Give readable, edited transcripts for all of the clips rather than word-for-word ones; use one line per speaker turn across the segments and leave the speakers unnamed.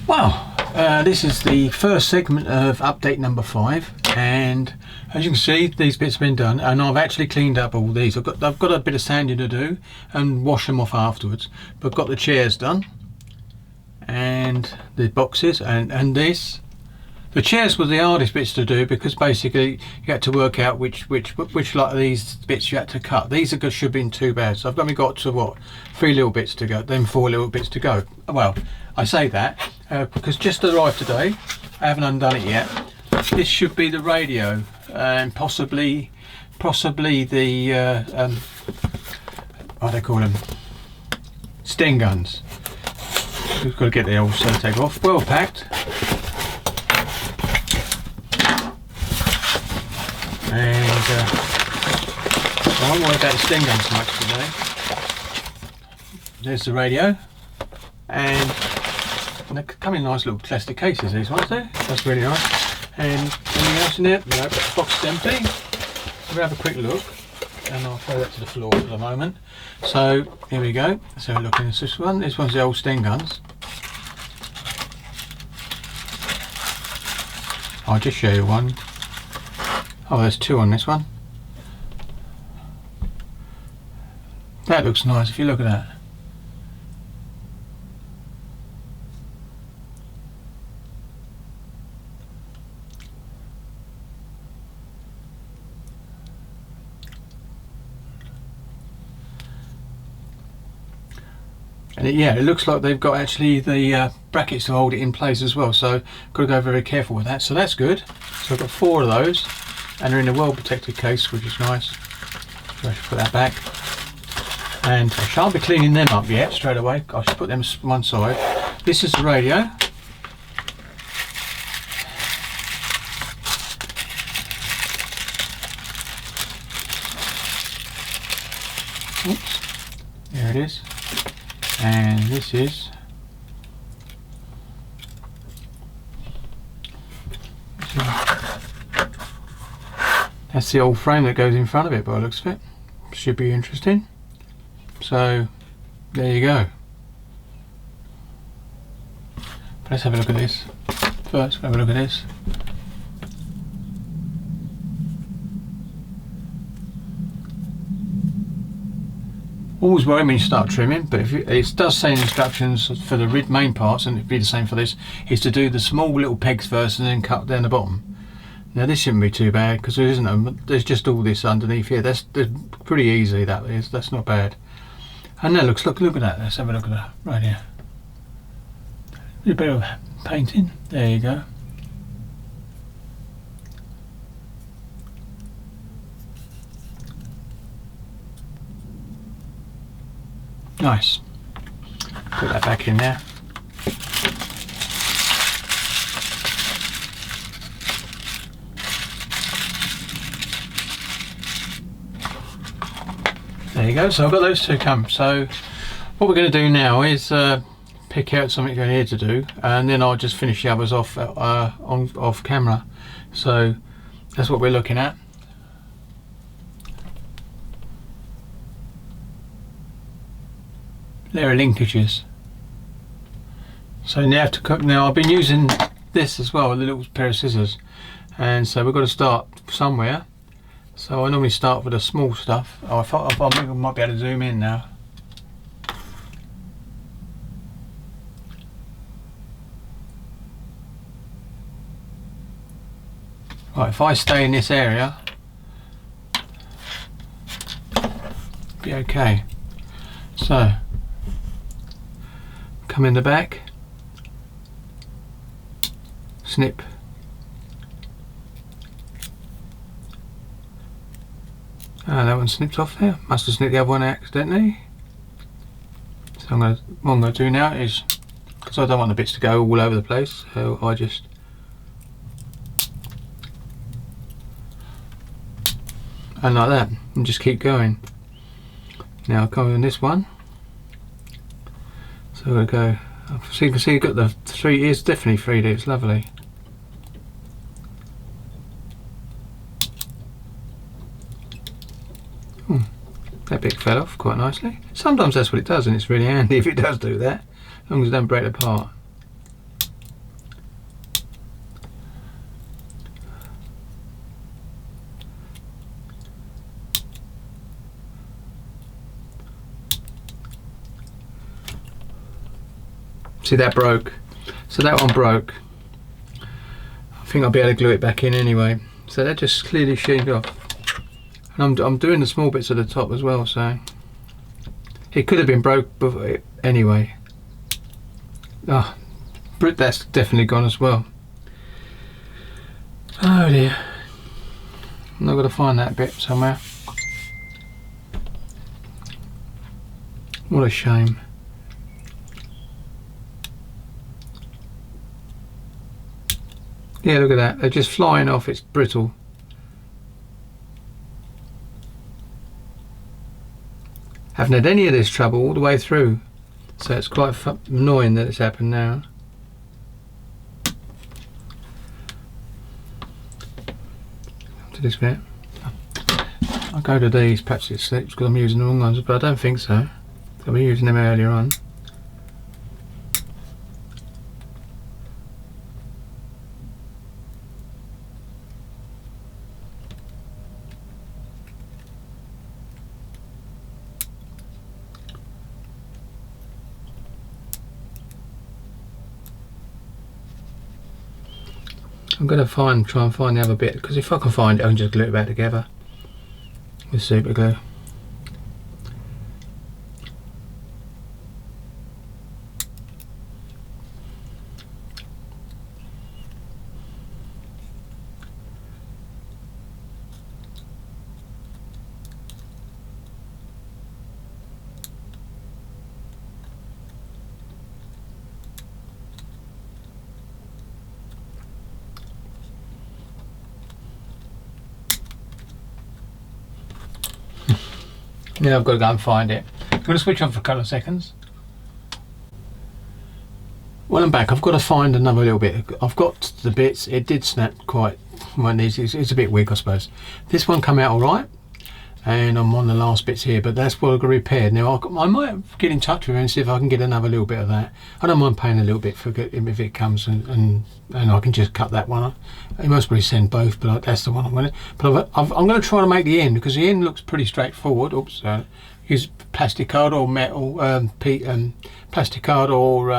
Well, this is the first segment of update number 5, and as you can see, these bits have been done, and I've actually cleaned up all these. I've got a bit of sanding to do and wash them off afterwards, but I've got the chairs done and the boxes and this. The chairs were the hardest bits to do because basically you had to work out which like these bits you had to cut. These should have been too bad, so I've only got to what, 3 little bits to go, then 4 little bits to go. Well, I say that because just arrived today, I haven't undone it yet. This should be the radio and possibly the what do they call them, sting guns. We've got to get the old tape off. Well packed. And I won't worry about the sting gun so much today. There's the radio, and they come in nice little plastic cases, these ones do. That's really nice. And anything else in there? No, but the box is empty. We'll have a quick look, and I'll throw that to the floor for the moment. So here we go. Let's have a look in this one. This one's the old sting guns. I'll just show you one. Oh, there's 2 on this one. That looks nice if you look at that. And it looks like they've got actually the brackets to hold it in place as well, so got to go very careful with that. So that's good. So I've got 4 of those, and they're in a well protected case, which is nice. So I should put that back, and I shan't be cleaning them up yet straight away. I should put them one side. This is the radio. Oops, there it is. And this is that's the old frame that goes in front of it by the looks of it. Should be interesting. So there you go. Let's have a look at this. First, have a look at this. Always worry when you start trimming, but if it does say in instructions for the main parts, and it'd be the same for this, is to do the small little pegs first and then cut down the bottom. Now this shouldn't be too bad because there isn't there's just all this underneath here. That's pretty easy. That's not bad. And now look at that. Let's have a look at that right here. A bit of painting. There you go. Nice. Put that back in there. There you go. So I've got those 2 come. So what we're going to do now is pick out something going here to do, and then I'll just finish the others off off camera. So that's what we're looking at. There are linkages. So now to cut. Now I've been using this as well, a little pair of scissors, and so we've got to start somewhere. So I normally start with the small stuff. Oh, I think I might be able to zoom in now. Right, if I stay in this area, be okay. So come in the back, snip, that one snipped off there. Must have snipped the other one accidentally. So what I'm going to do now is, because I don't want the bits to go all over the place, so I just and like that, and just keep going. Now I'll come on this one. So we'll go. So you can see you've got the 3. It's definitely 3D. It's lovely. That bit fell off quite nicely. Sometimes that's what it does, and it's really handy if it does do that, as long as it don't break apart. See, that broke. So that one broke. I think I'll be able to glue it back in anyway. So that just clearly sheared off. And I'm doing the small bits at the top as well, so it could have been broke anyway. Oh, that's definitely gone as well. Oh dear. I'm not going to find that bit somewhere. What a shame. Yeah, look at that. They're just flying off. It's brittle. Haven't had any of this trouble all the way through. So it's quite annoying that it's happened now. To this bit. I'll go to these. Perhaps it slips because I'm using the wrong ones, but I don't think so. I've been using them earlier on. I'm going to try and find the other bit, because if I can find it I can just glue it back together with super glue. Now I've got to go and find it. I'm going to switch on for a couple of seconds. Well, I'm back. I've got to find another little bit. I've got the bits. It did snap quite well. It's a bit weak, I suppose. This one come out all right, and I'm on the last bits here, but that's what I've got repaired. Now I might get in touch with her and see if I can get another little bit of that. I don't mind paying a little bit for it if it comes, and I can just cut that one. He must probably send both, but that's the one I'm going to. But I'm going to try to make the end, because the end looks pretty straightforward. Oops, use plastic card or metal, plastic card or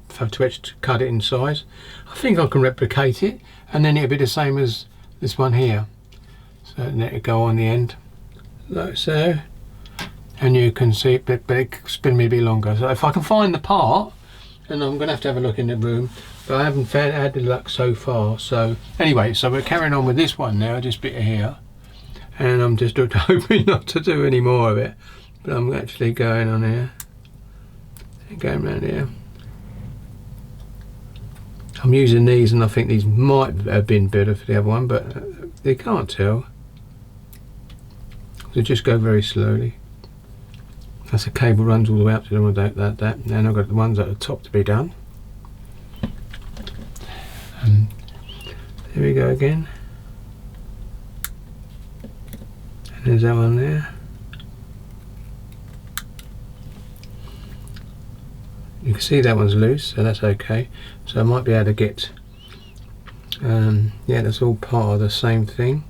photo etch to cut it in size. I think I can replicate it, and then it'll be the same as this one here. So then it'll go on the end, like so, and you can see it, but it's been a bit longer. So if I can find the part, and I'm going to have a look in the room. But I haven't had the luck so far. So anyway, so we're carrying on with this one now, this bit here, and I'm just hoping not to do any more of it. But I'm actually going on here, going around here. I'm using these, and I think these might have been better for the other one, but they can't tell. So just go very slowly. That's the cable runs all the way up to them. That. Then I've got the ones at the top to be done. There we go again, and there's that one there. You can see that one's loose, so that's okay. So I might be able to get, yeah, that's all part of the same thing.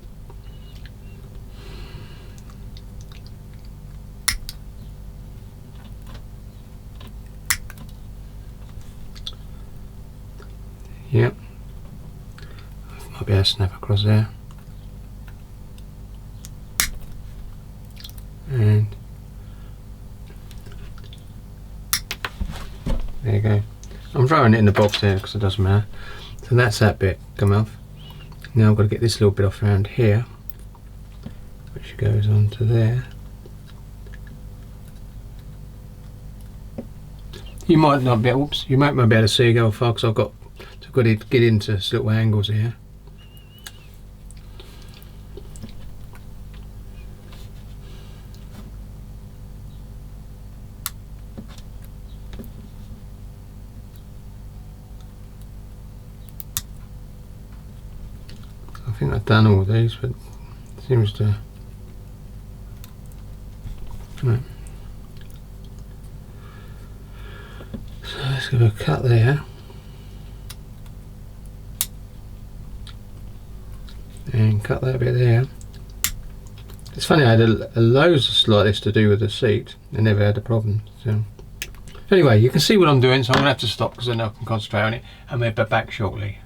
Yep. Might be able to snap across there. And there you go. I'm throwing it in the box there because it doesn't matter. So that's that bit come off. Now I've got to get this little bit off around here, which goes on to there. You might not be, oops, you might not be able to see how far, because I've got to get into little angles here. I think I've done all these, but it seems to. Right. So let's give a cut there. And cut that bit there. It's funny, I had loads like this to do with the seat. I never had a problem. So Anyway, you can see what I'm doing, so I'm gonna have to stop because then I can concentrate on it, and we'll be back shortly.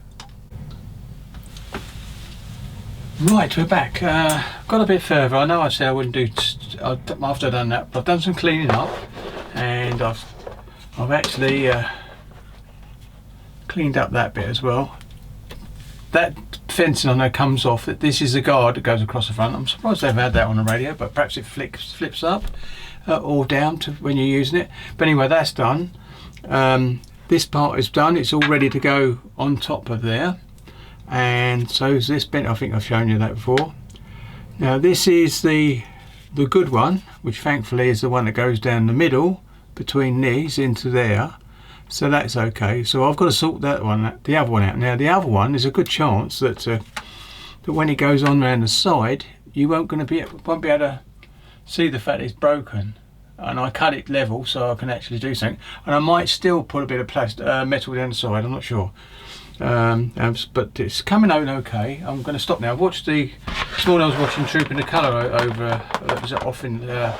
Right, we're back. Got a bit further. I know I said I wouldn't do after I've done that, but I've done some cleaning up, and I've actually cleaned up that bit as well. That fencing I know comes off. This is the guard that goes across the front. I'm surprised they've had that on the radio, but perhaps it flips up or down to when you're using it. But anyway, that's done. This part is done. It's all ready to go on top of there, and so is this bit. I think I've shown you that before. Now this is the good one, which thankfully is the one that goes down the middle between these into there. So that's okay. So I've got to sort the other one out. Now the other one, there's a good chance that that when it goes on around the side, you won't be able to see the fact it's broken. And I cut it level so I can actually do something. And I might still put a bit of metal down the side. I'm not sure. But it's coming out okay. I'm going to stop now. I've watched this morning. I was watching Troop in the Colour over off in the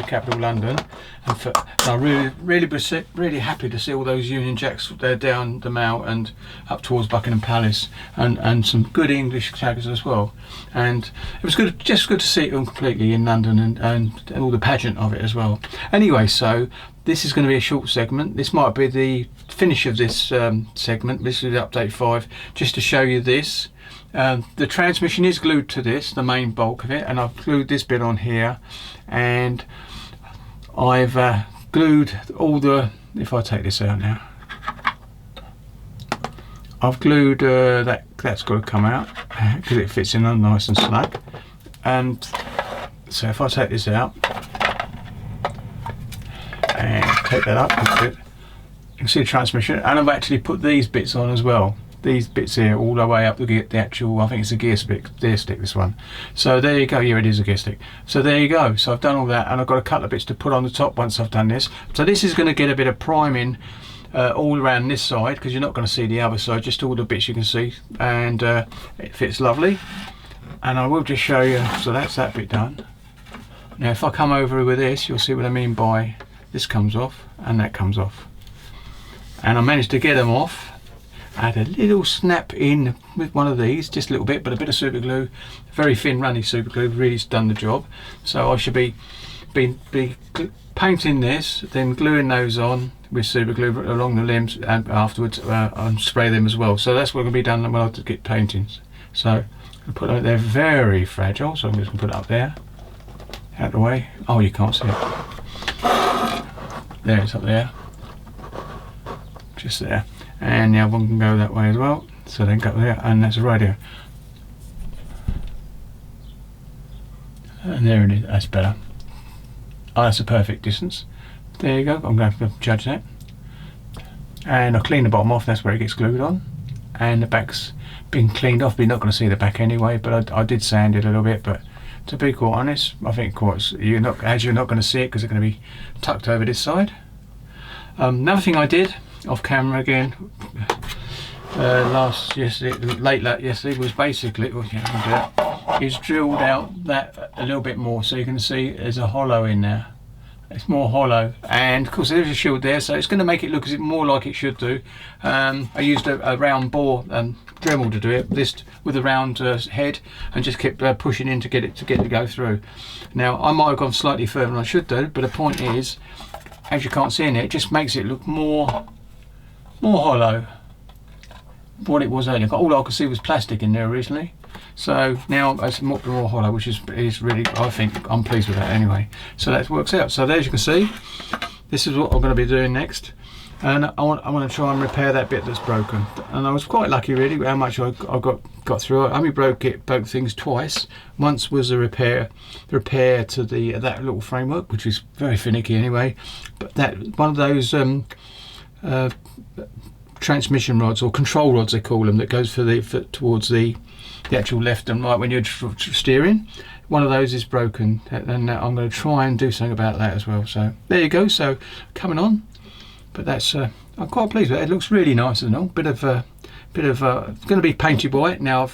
capital London, and I'm really happy to see all those Union Jacks there down the Mall and up towards Buckingham Palace, and some good English jackets as well. And it was just good to see it all completely in London, and all the pageant of it as well. Anyway, so this is going to be a short segment. This might be the finish of this segment. This is update 5, just to show you this. The transmission is glued to this, the main bulk of it, and I've glued this bit on here, and I've glued all the, if I take this out now, I've glued that's got to come out because it fits in nice and snug. And so if I take this out and take that up, you can see the transmission, and I've actually put these bits on as well. These bits here all the way up to get the actual, I think it's a gear stick, this one. So there you go. Yeah, it is a gear stick. So there you go. So I've done all that, and I've got a couple of bits to put on the top once I've done this. So this is going to get a bit of priming all around this side, because you're not going to see the other side, just all the bits you can see, and it fits lovely. And I will just show you. So that's that bit done. Now if I come over with this, you'll see what I mean by this comes off and that comes off, and I managed to get them off. I had a little snap in with one of these, just a little bit, but a bit of super glue, very thin runny super glue, really done the job. So I should be painting this, then gluing those on with super glue along the limbs, and afterwards I'll spray them as well. So that's what will be done when I get paintings. So I put it, they're very fragile, so I'm just going to put it up there, out of the way. Oh, you can't see it. There, it's up there, just there. And the other one can go that way as well, so then go there, and that's a radio. And there it is, that's better. Oh, that's a perfect distance. There you go, I'm going to have to judge that. And I'll clean the bottom off, that's where it gets glued on. And the back's been cleaned off, but you're not going to see the back anyway, but I did sand it a little bit, but to be quite honest, I think you're not going to see it because it's going to be tucked over this side. Another thing I did, off camera again, late yesterday, was basically, is drilled out that a little bit more, so you can see there's a hollow in there. It's more hollow, and of course there's a shield there, so it's going to make it look more like it should do. I used a round bore Dremel to do it, this with a round head, and just kept pushing in to get it to go through. Now I might have gone slightly further than I should do, but the point is, as you can't see in it, it just makes it look more hollow what it was earlier. All I could see was plastic in there originally, so now it's more hollow, which is really, I think I'm pleased with that anyway. So that works out. So there you can see, this is what I'm going to be doing next, and I want to try and repair that bit that's broken. And I was quite lucky really how much I got through it. I only broke things twice. Once was the repair to that little framework, which is very finicky anyway, but that one of those transmission rods, or control rods they call them, that goes towards the actual left and right when you're steering. One of those is broken, and I'm going to try and do something about that as well. So there you go. So coming on, but that's I'm quite pleased with it. It looks really nice and all. Bit of it's going to be painted white now.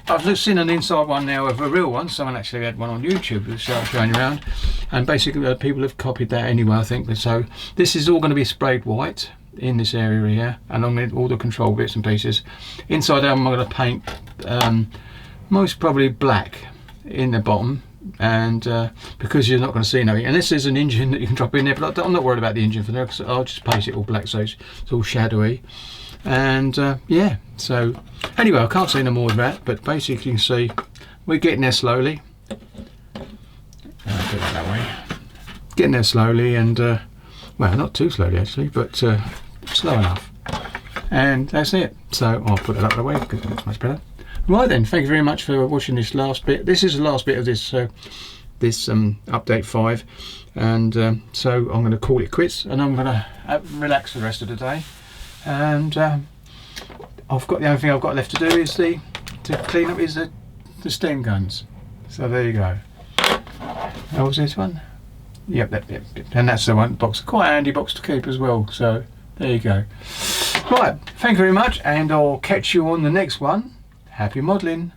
I've seen an inside one now of a real one. Someone actually had one on YouTube that's showing around, and basically people have copied that anyway, I think. So this is all going to be sprayed white in this area here, along with all the control bits and pieces. Inside out I'm going to paint most probably black in the bottom, and because you're not going to see anything, and this is an engine that you can drop in there, but I'm not worried about the engine for there, because I'll just paint it all black so it's all shadowy. And yeah, so anyway, I can't say no more of that, but basically you can see we're getting there slowly. I'll put it that way. Getting there slowly, and well, not too slowly actually, but slow enough. And that's it. So I'll put it up the way because it looks much better. Right then, thank you very much for watching this last bit. This is the last bit of this update 5, and so I'm going to call it quits, and I'm going to relax for the rest of the day. And I've got, the only thing I've got left to do is to clean up is the stem guns. So there you go. What was this one? Yep, and that's the one box. Quite a handy box to keep as well. So there you go. Right, thank you very much, and I'll catch you on the next one. Happy modelling.